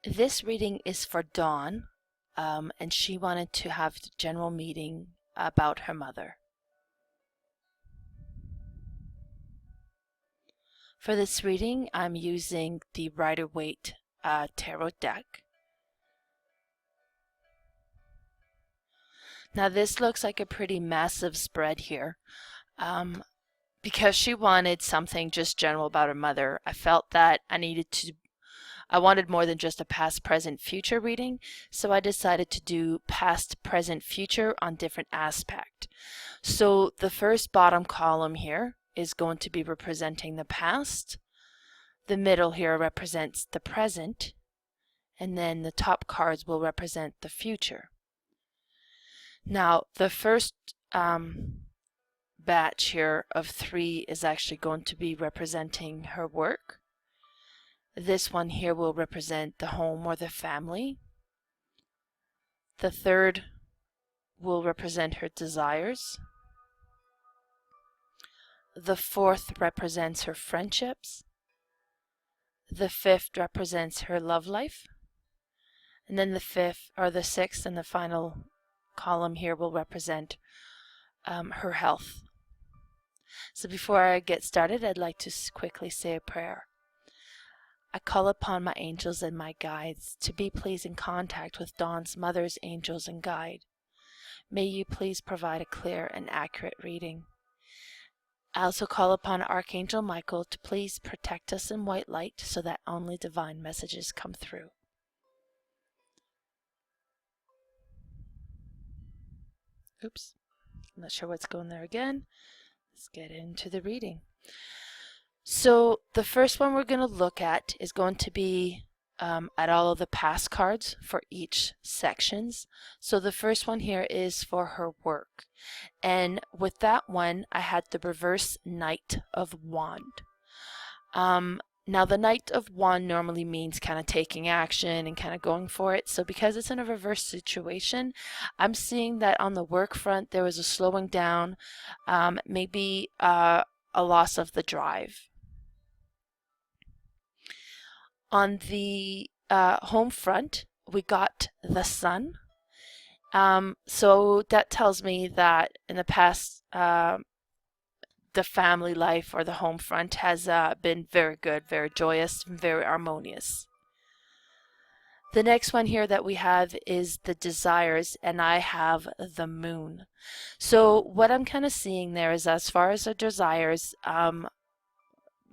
This reading is for Dawn, and she wanted to have a general meeting about her mother. For this reading, I'm using the Rider-Waite Tarot deck. Now this looks like a pretty massive spread here. Because she wanted something just general about her mother, I felt that I wanted more than just a past, present, future reading, so I decided to do past, present, future on different aspect. So the first bottom column here is going to be representing the past. The middle here represents the present, and then the top cards will represent the future. Now the first batch here of 3 is actually going to be representing her work. This one here will represent the home or the family. The third will represent her desires. The fourth represents her friendships. The fifth represents her love life. And then the sixth and the final column here will represent her health. So before I get started, I'd like to quickly say a prayer. I call upon my angels and my guides to be pleased in contact with Dawn's mother's angels and guide. May you please provide a clear and accurate reading. I also call upon Archangel Michael to please protect us in white light so that only divine messages come through. Oops, I'm not sure what's going there again. Let's get into the reading. So the first one we're going to look at is going to be at all of the past cards for each sections. So the first one here is for her work. And with that one, I had the reverse Knight of Wand. Now the Knight of Wand normally means kind of taking action and kind of going for it. So because it's in a reverse situation, I'm seeing that on the work front there was a slowing down, maybe a loss of the drive. On the home front, we got the Sun. So that tells me that in the past, the family life or the home front has been very good, very joyous, very harmonious. The next one here that we have is the desires, and I have the Moon. So what I'm kind of seeing there is, as far as the desires,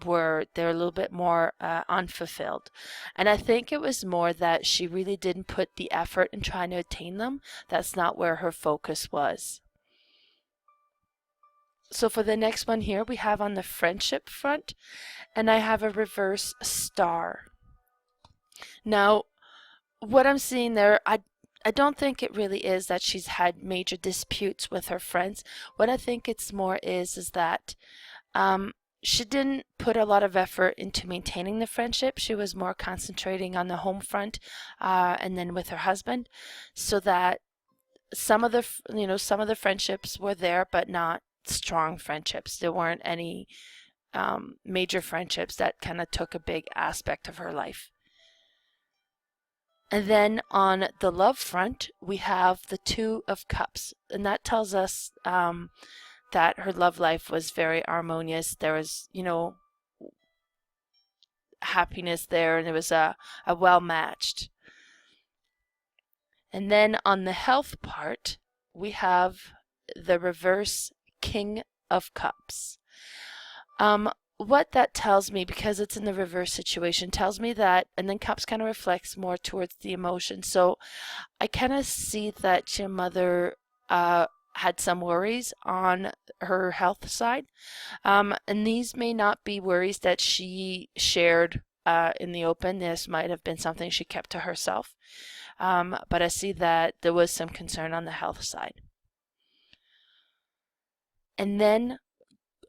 they're a little bit more unfulfilled. And I think it was more that she really didn't put the effort in trying to attain them. That's not where her focus was. So for the next one here, we have on the friendship front, and I have a reverse Star. Now, what I'm seeing there, I don't think it really is that she's had major disputes with her friends. What I think it's more is that she didn't put a lot of effort into maintaining the friendship. She was more concentrating on the home front and then with her husband, so that some of the friendships were there, but not strong friendships. There weren't any major friendships that kind of took a big aspect of her life. And then on the love front, we have the Two of Cups, and that tells us that her love life was very harmonious. There was, happiness there, and it was a well matched. And then on the health part, we have the reverse King of Cups. What that tells me, because it's in the reverse situation, tells me that, and then Cups kind of reflects more towards the emotion. So I kind of see that your mother had some worries on her health side, and these may not be worries that she shared in the open. This might have been something she kept to herself, but I see that there was some concern on the health side. And then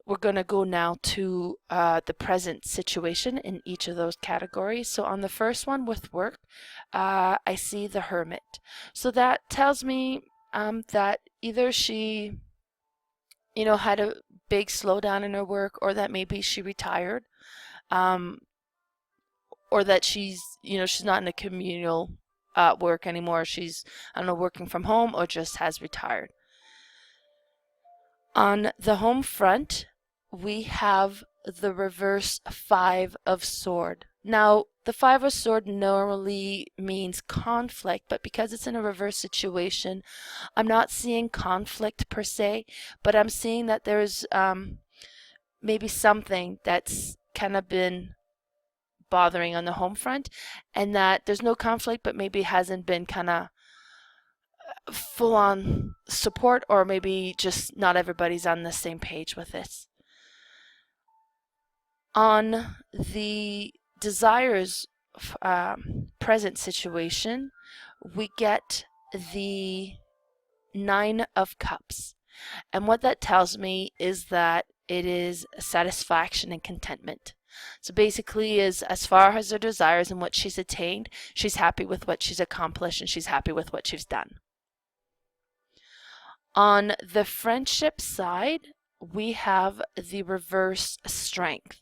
we're going to go now to the present situation in each of those categories. So on the first one with work, I see the Hermit. So that tells me that either she, had a big slowdown in her work, or that maybe she retired, or that she's, she's not in a communal work anymore. She's, I don't know, working from home or just has retired. On the home front, we have the reverse Five of Sword. Now, the Five of Sword normally means conflict, but because it's in a reverse situation, I'm not seeing conflict per se, but I'm seeing that there's maybe something that's kind of been bothering on the home front, and that there's no conflict, but maybe hasn't been kind of full on support, or maybe just not everybody's on the same page with this. On the desires present situation, we get the Nine of Cups. And what that tells me is that it is satisfaction and contentment. So basically is as far as her desires and what she's attained, she's happy with what she's accomplished and she's happy with what she's done. On the friendship side, we have the reverse Strength.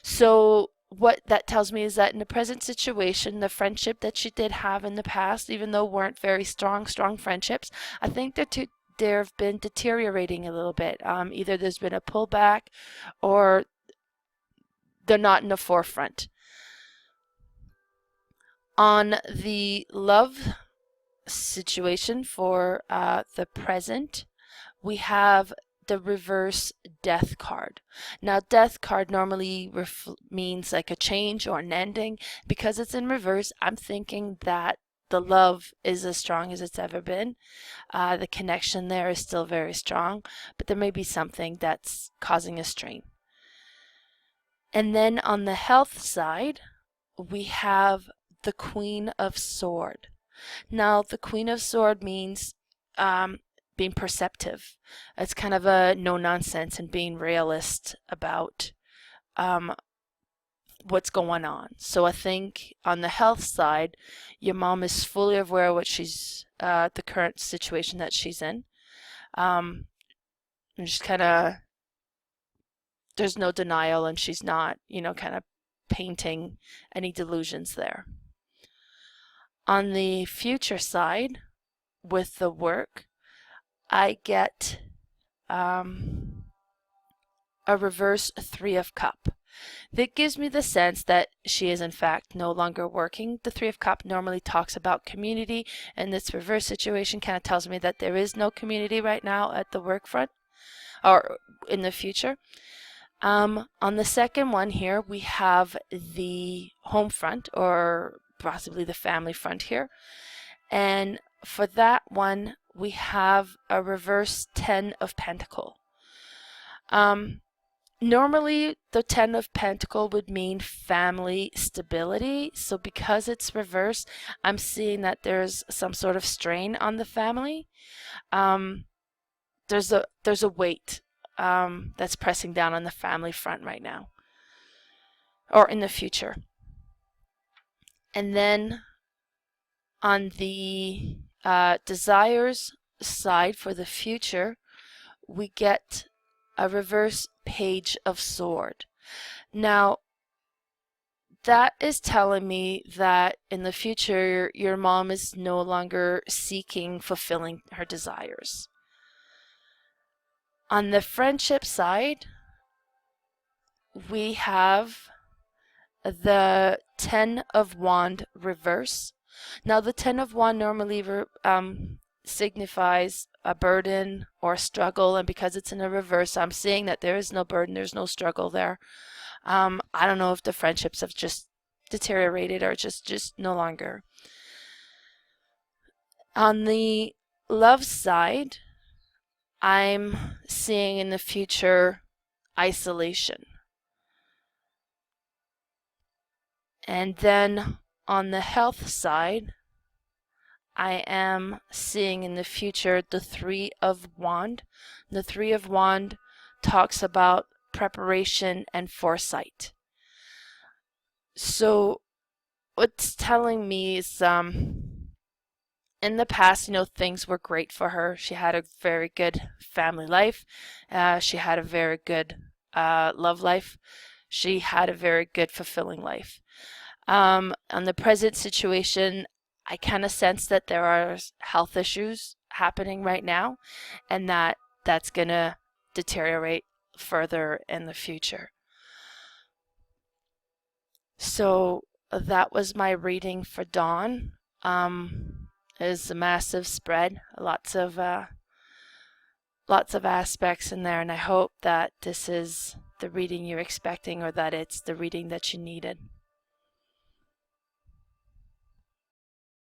So what that tells me is that in the present situation, the friendship that she did have in the past, even though weren't very strong friendships, I think they've been deteriorating a little bit. Either there's been a pullback or they're not in the forefront. On the love situation for the present, we have the reverse Death card. Now, Death card normally means like a change or an ending. Because it's in reverse, I'm thinking that the love is as strong as it's ever been. The connection there is still very strong, but there may be something that's causing a strain. And then on the health side, we have the Queen of Sword. Now, the Queen of Sword means being perceptive. It's kind of a no-nonsense and being realist about what's going on. So I think on the health side, your mom is fully aware of what she's, the current situation that she's in. And she's kind of, there's no denial, and she's not, kind of painting any delusions there. On the future side, with the work, I get a reverse Three of Cup. That gives me the sense that she is in fact no longer working. The Three of Cup normally talks about community, and this reverse situation kind of tells me that there is no community right now at the work front or in the future. On the second one here, we have the home front, or possibly the family front here. And for that one, we have a reverse Ten of Pentacle. Normally, the Ten of Pentacle would mean family stability. So because it's reverse, I'm seeing that there's some sort of strain on the family. There's a weight that's pressing down on the family front right now, or in the future. And then on the desires side for the future, we get a reverse Page of Sword. Now, that is telling me that in the future, your mom is no longer seeking fulfilling her desires. On the friendship side, we have the Ten of Wand reverse. Now, the Ten of Wand normally signifies a burden or a struggle, and because it's in a reverse, I'm seeing that there is no burden, there's no struggle there. I don't know if the friendships have just deteriorated or just no longer. On the love side, I'm seeing in the future isolation. And then on the health side, I am seeing in the future the Three of Wand. The Three of Wand talks about preparation and foresight. So what's telling me is in the past, things were great for her. She had a very good family life. She had a very good love life. She had a very good fulfilling life. On the present situation, I kind of sense that there are health issues happening right now, and that's going to deteriorate further in the future. So that was my reading for Dawn. Is a massive spread, lots of aspects in there, and I hope that this is the reading you're expecting, or that it's the reading that you needed.